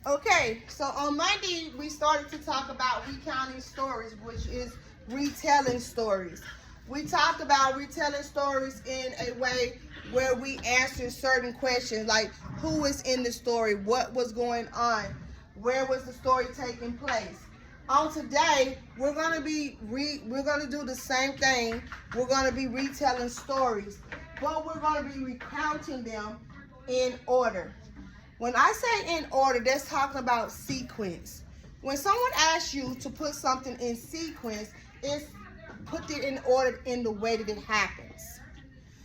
Okay, so on Monday we started to talk about recounting stories, which is retelling stories. We talked about retelling stories in a way where we answer certain questions like who is in the story, what was going on, where was the story taking place. On today, we're gonna do the same thing. We're gonna be retelling stories, but we're gonna be recounting them in order. When I say in order, that's talking about sequence. When someone asks you to put something in sequence, it's put it in order in the way that it happens.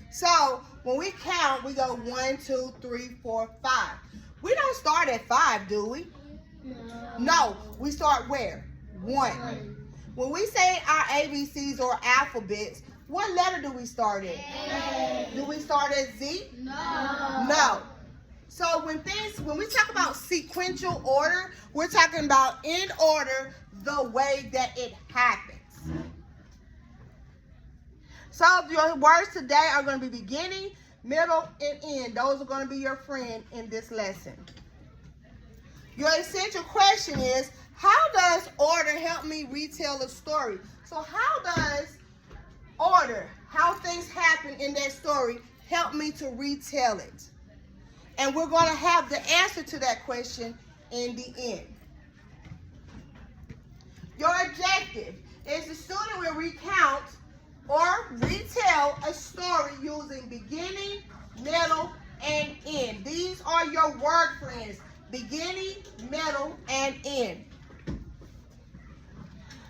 So when we count, we go 1, 2, 3, 4, 5. We don't start at 5, do we? No, we start where? 1. When we say our ABCs or alphabets, what letter do we start at? A. Do we start at Z? No. So when we talk about sequential order, we're talking about in order the way that it happens. So your words today are going to be beginning, middle, and end. Those are going to be your friend in this lesson. Your essential question is, how does order help me retell a story? So how does order, how things happen in that story, help me to retell it? And we're going to have the answer to that question in the end. Your objective is the student will recount or retell a story using beginning, middle, and end. These are your word friends. Beginning, middle, and end.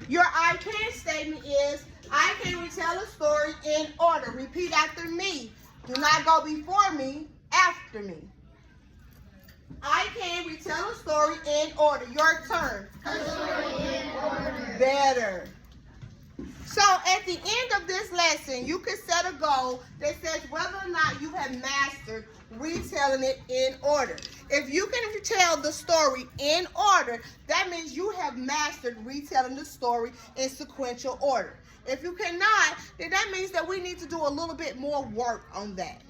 Your I can statement is, I can retell a story in order. Repeat after me. Do not go before me, after me. I can retell a story in order. Your turn. A story in order. Better. So at the end of this lesson, you can set a goal that says whether or not you have mastered retelling it in order. If you can retell the story in order, that means you have mastered retelling the story in sequential order. If you cannot, then that means that we need to do a little bit more work on that.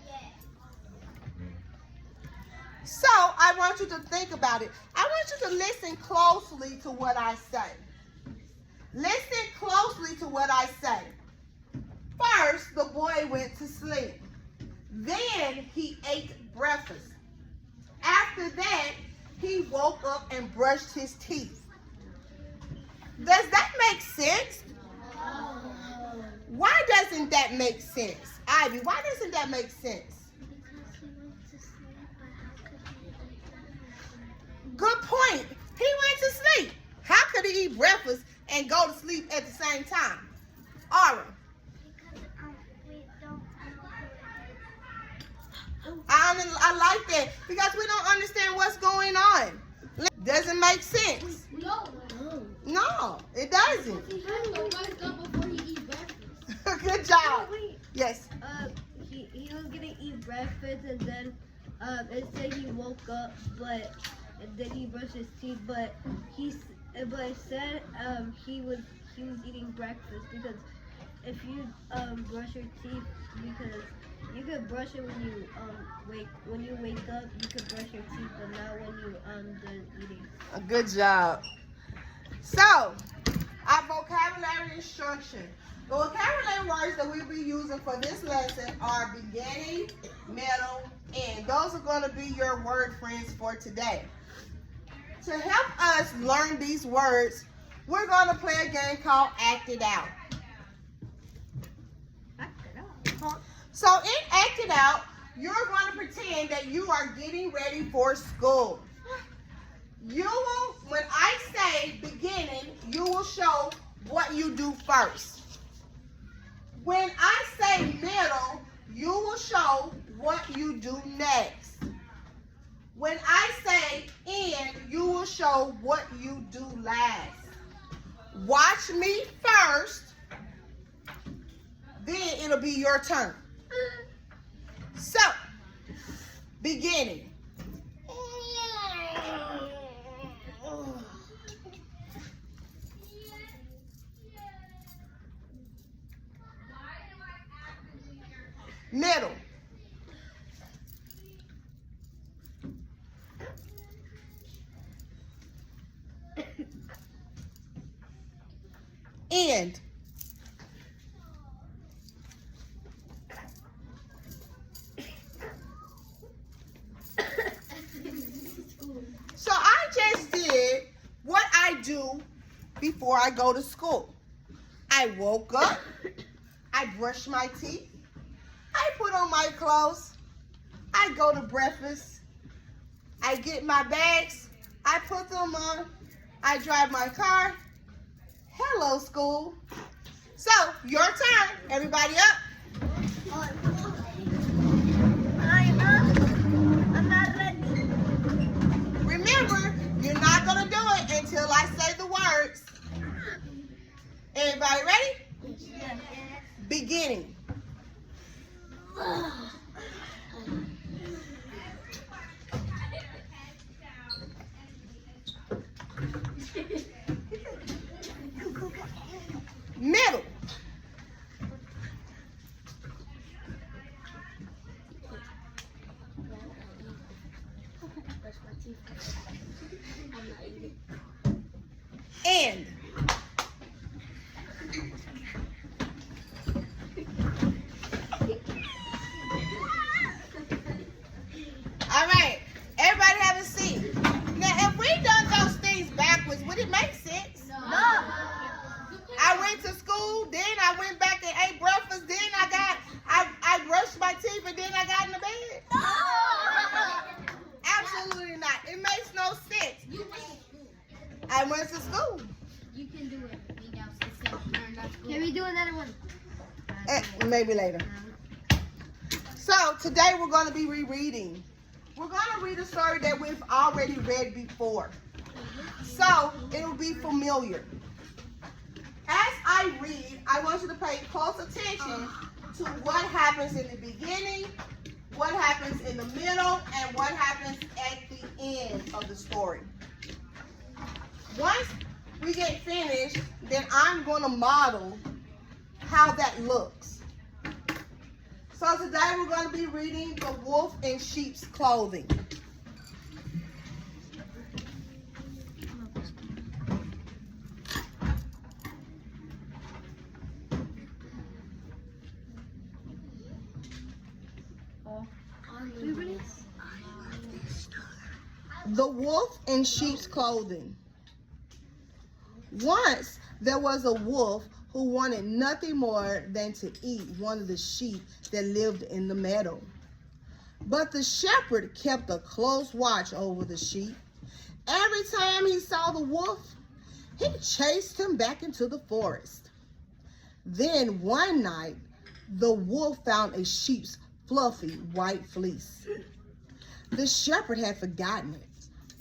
So I want you to think about it. I want you to listen closely to what I say. Listen closely to what I say. First, the boy went to sleep. Then he ate breakfast. After that, he woke up and brushed his teeth. Does that make sense? Why doesn't that make sense? Ivy, why doesn't that make sense? Good point. He went to sleep. How could he eat breakfast and go to sleep at the same time? Aura. I like that because we don't understand what's going on. Doesn't make sense. No, it doesn't. He had to wake up before he eat breakfast. Good job. Yes. He was gonna eat breakfast and then it said he woke up, and then he brushed his teeth, but it said he was eating breakfast because if you brush your teeth, because you could brush it when you wake up, you could brush your teeth, but not when you done eating. Good job. So, our vocabulary instruction. The vocabulary words that we'll be using for this lesson are beginning, middle, end. Those are going to be your word friends for today. To help us learn these words, we're going to play a game called Act It Out. So in Act It Out, you're going to pretend that you are getting ready for school. You will, when I say beginning, you will show what you do first. When I say middle, you will show what you do next. When I say end, you will show what you do last. Watch me first, then it'll be your turn. So, beginning. Middle. end. So I just did what I do before I go to school. I woke up, I brushed my teeth, I put on my clothes, I go to breakfast, I get my bags, I put them on, I drive my car. Hello, school. So, your turn. Everybody up. I'm not ready. Remember, you're not going to do it until I say the words. Everybody ready? Yes. Beginning. Middle. End. All right, everybody have a seat. Now, if we done those things backwards, would it make sense? No. I went to school, then I went back and ate breakfast, then I brushed my teeth, and then I got in the bed. Absolutely not. It makes no sense. You went to school. I went to school. You can do it without school. Can we do another one? Maybe later. So today we're going to be rereading. We're going to read a story that we've already read before. So it'll be familiar. As I read, I want you to pay close attention to what happens in the beginning, what happens in the middle, and what happens at the end of the story. Once we get finished, then I'm going to model how that looks. So today we're going to be reading The Wolf in Sheep's Clothing. The Wolf in Sheep's Clothing. Once there was a wolf who wanted nothing more than to eat one of the sheep that lived in the meadow. But the shepherd kept a close watch over the sheep. Every time he saw the wolf, he chased him back into the forest. Then one night, the wolf found a sheep's fluffy white fleece. The shepherd had forgotten it.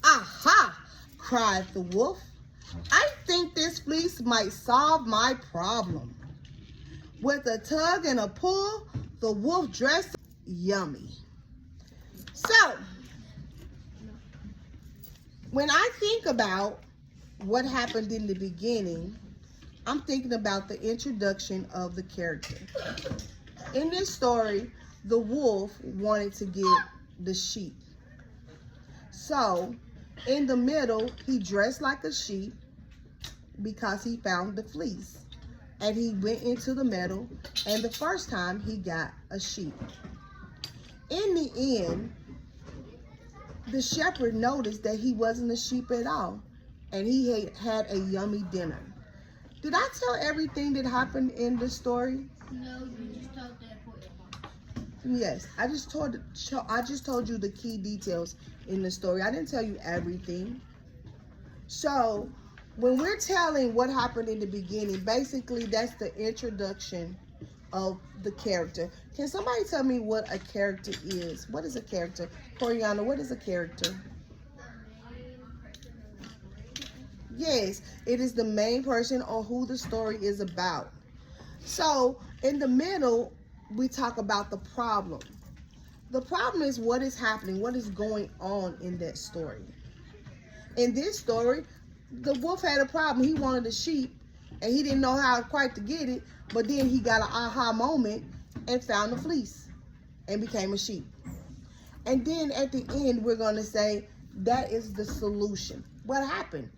"Aha!" cried the wolf. "I think this fleece might solve my problem." With a tug and a pull, the wolf dressed yummy. So, when I think about what happened in the beginning, I'm thinking about the introduction of the character. In this story, the wolf wanted to get the sheep. So, in the middle, he dressed like a sheep because he found the fleece. And he went into the meadow, and the first time he got a sheep. In the end, the shepherd noticed that he wasn't a sheep at all, and he had a yummy dinner. Did I tell everything that happened in the story? No, you just told the important part. Yes, I just told you the key details in the story. I didn't tell you everything. So, when we're telling what happened in the beginning, basically that's the introduction of the character. Can somebody tell me what a character is? What is a character? Coriana, what is a character? Yes, it is the main person or who the story is about. So, in the middle, we talk about the problem. The problem is what is happening, what is going on in that story. In this story, the wolf had a problem. He wanted a sheep, and he didn't know how quite to get it, but then he got an aha moment and found the fleece and became a sheep. And then at the end, we're going to say that is the solution. What happened?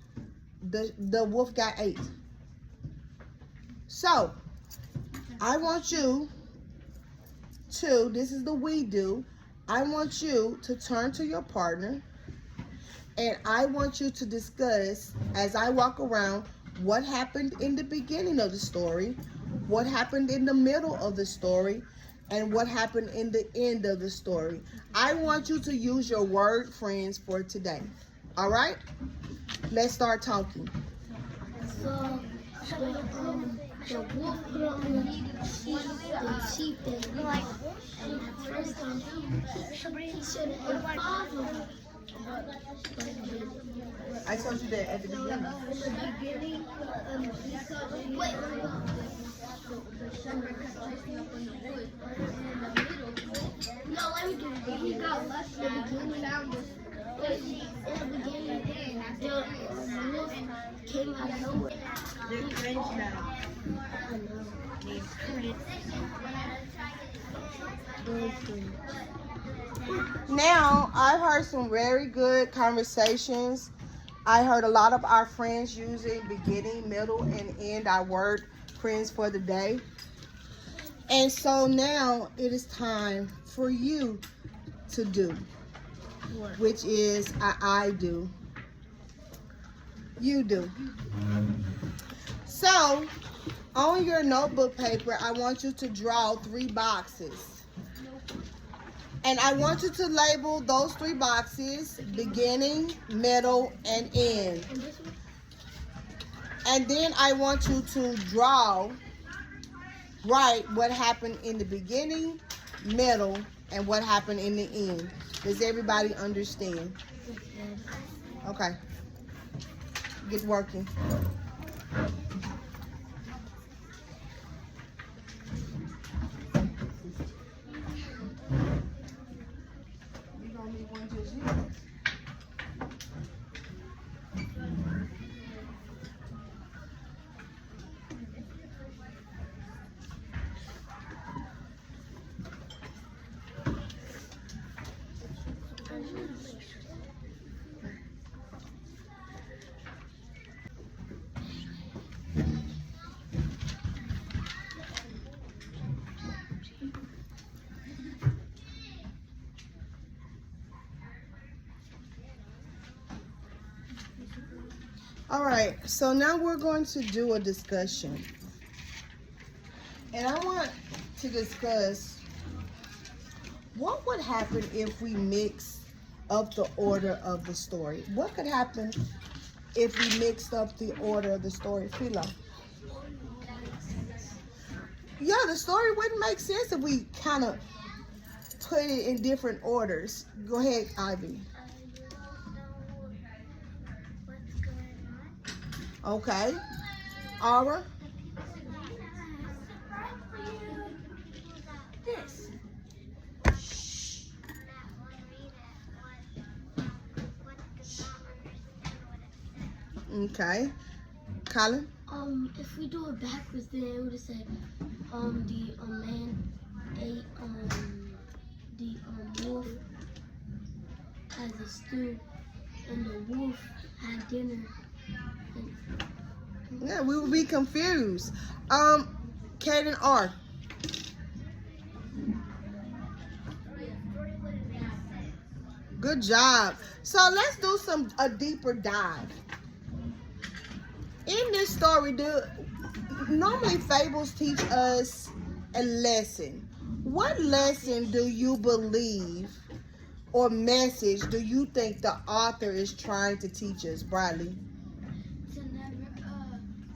The wolf got ate. So, I want you to, this is the we do, I want you to turn to your partner and I want you to discuss, as I walk around, what happened in the beginning of the story, what happened in the middle of the story, and what happened in the end of the story. I want you to use your word friends for today. All right? Let's start talking. So, the wolf put on the sheep and the first time he should have followed. I told you that at the beginning. beginning, he saw the Wait, the shepherd kept chasing up in the woods. In the middle, no, let me do it. he got left there and found this. In the beginning, the wolf came out of nowhere. They're friends now. I know. Now, I've heard some very good conversations. I heard a lot of our friends using beginning, middle, and end, our word friends for the day. And so now it is time for you to do, which is I do. You do. So, on your notebook paper, I want you to draw 3 boxes. And I want you to label those 3 boxes, beginning, middle, and end. And then I want you to write what happened in the beginning, middle, and what happened in the end. Does everybody understand? Okay. Get working. All right, so now we're going to do a discussion. And I want to discuss what would happen if we mix up the order of the story. What could happen if we mixed up the order of the story? Philo? Yeah, the story wouldn't make sense if we kind of put it in different orders. Go ahead, Ivy. Okay. Aura? This. Okay. Colin? If we do it backwards, then it would have said, the man ate, the wolf has a stew, and the wolf had dinner. Yeah, we would be confused. Kate and R. Good job. So let's do a deeper dive. In this story, normally fables teach us a lesson. What lesson do you believe or message do you think the author is trying to teach us, Bradley?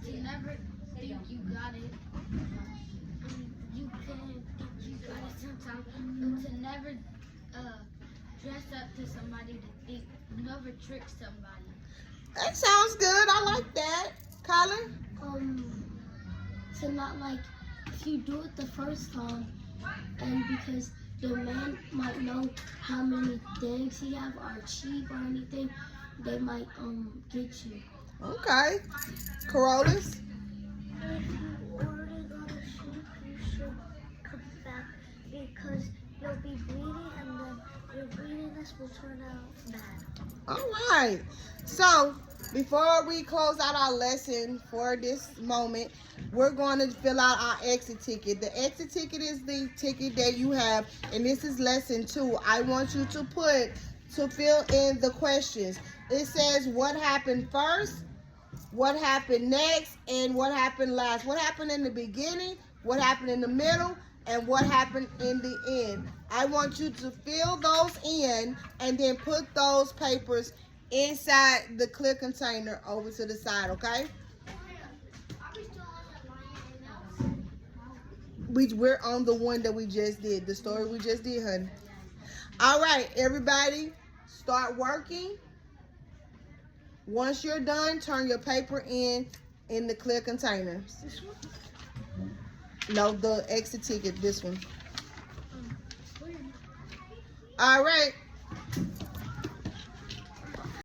To never think you got it. You can think you got it sometimes, but to never dress up to somebody to think, never trick somebody. That sounds good. I like that. Colin? To not like, if you do it the first time, and because the man might know how many things he have are cheap or anything, they might get you. Okay. Carolus? If you ordered on a sheep, you should come back because you'll be bleeding and then your bleediness will turn out bad. All right. So Before we close out our lesson for this moment, we're going to fill out our exit ticket. The exit ticket is the ticket that you have, and this is lesson 2. I want you to fill in the questions. It says what happened first, what happened next, and what happened last. What happened in the beginning, what happened in the middle, and what happened in the end. I want you to fill those in and then put those papers inside the clear container over to the side, okay? We're on the one that we just did, the story we just did, honey. All right, everybody, start working. Once you're done, turn your paper in the clear containers. This one? No, the exit ticket, this one. All right.